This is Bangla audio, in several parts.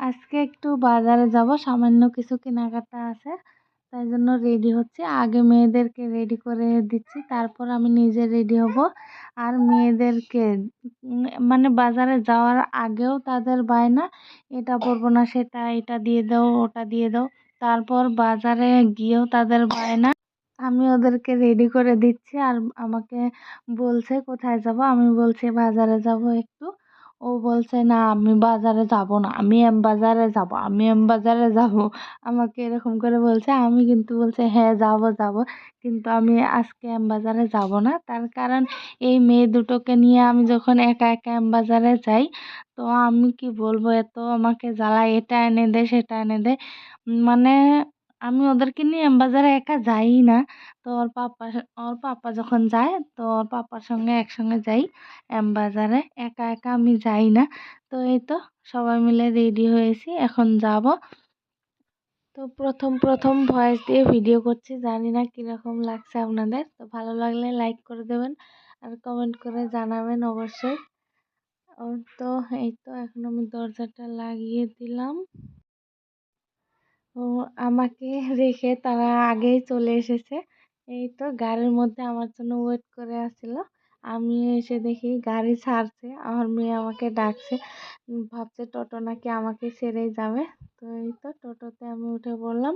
আজকে একটু বাজারে যাব, সামান্য কিছু কেনাকাটা আছে, তাই জন্য রেডি হচ্ছি। আগে মেয়েদেরকে রেডি করে দিচ্ছি, তারপর আমি নিজে রেডি হব। আর মেয়েদেরকে মানে বাজারে যাওয়ার আগেও তাদের বায়না, এটা পরবো না, সেটা, এটা দিয়ে দাও, ওটা দিয়ে দাও। তারপর বাজারে গিয়েও তাদের বায়না, আমি ওদেরকে রেডি করে দিচ্ছি। আর আমাকে বলছে কোথায় যাব, আমি বলছি বাজারে যাব একটু। ও বলছে না, আমি বাজারে যাব না, আমি এম বাজারে যাব, আমি এম বাজারে যাব। আমাকে এরকম করে বলছে। আমি কিন্তু বলছে হ্যাঁ যাব যাব, কিন্তু আমি আজকে এম বাজারে যাব না। তার কারণ এই মেয়ে দুটোকে নিয়ে আমি যখন একা একা এম বাজারে যাই, তো আমি কি বলবো, এত আমাকে জ্বালায়, এটা এনে দে, সেটা এনে দে। মানে আমি ওদেরকে নিয়ে এম বাজারে একা যাই না। তো ওর পাপা যখন যায়, তো ওর পাপার সঙ্গে একসঙ্গে যাই এম বাজারে, একা একা আমি যাই না। তো এই তো সবাই মিলে রেডি হয়েছি, এখন যাব। তো প্রথম প্রথম ভয়েস দিয়ে ভিডিও করছি, জানি না কিরকম লাগছে আপনাদের। তো ভালো লাগলে লাইক করে দেবেন আর কমেন্ট করে জানাবেন অবশ্যই। তো এই তো এখন আমি দরজাটা লাগিয়ে দিলাম। ও আমাকে রেখে তারা আগেই চলে এসেছে। এই তো গাড়ির মধ্যে আমার জন্য ওয়েট করে আসছিল। আমি এসে দেখি গাড়ি ছাড়ছে, আমার মেয়ে আমাকে ডাকছে, ভাবছে টোটো নাকি আমাকে ছেড়েই যাবে। তো এই তো টোটোতে আমি উঠে পড়লাম।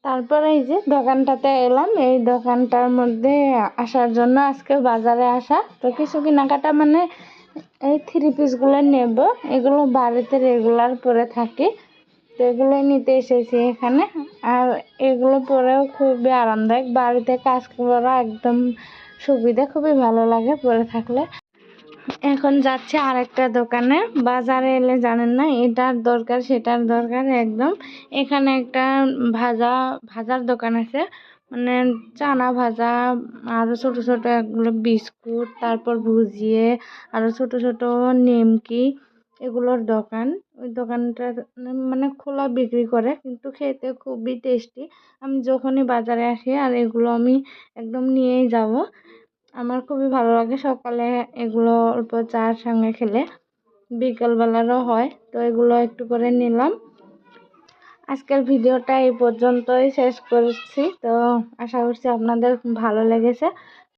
তারপরে এই যে দোকানটাতে এলাম, এই দোকানটার মধ্যে আসার জন্য আজকে বাজারে আসা। তো কিছু কেনাকাটা মানে এই থ্রি পিসগুলো নেব, এগুলো বাড়িতে রেগুলার পরে থাকি, তো এগুলোই নিতে এসেছি এখানে। আর এগুলো পরেও খুবই আরামদায়ক, বাড়িতে কাজ করা একদম সুবিধা, খুবই ভালো লাগে পরে থাকলে। এখন যাচ্ছে আরেকটা দোকানে। বাজারে এলে জানেন না, এটার দরকার সেটার দরকার একদম। এখানে একটা ভাজার দোকান আছে, মানে চানা ভাজা, আরো ছোট ছোট এগুলো বিস্কুট, তারপর ভুজিয়ে, আরো ছোট ছোট নিমকি, এগুলোর দোকান। ওই দোকানটা মানে খোলা বিক্রি করে, কিন্তু খেতে খুবই টেস্টি। আমি যখনই বাজারে আসি আর এগুলো আমি একদম নিয়েই যাব। আমার খুবই ভালো লাগে সকালে এগুলো অল্প চার সঙ্গে খেলে, বিকেলবেলারও হয়। তো এগুলো একটু করে নিলাম। আজকের ভিডিওটা এই পর্যন্তই শেষ করছি। তো আশা করছি আপনাদের ভালো লেগেছে।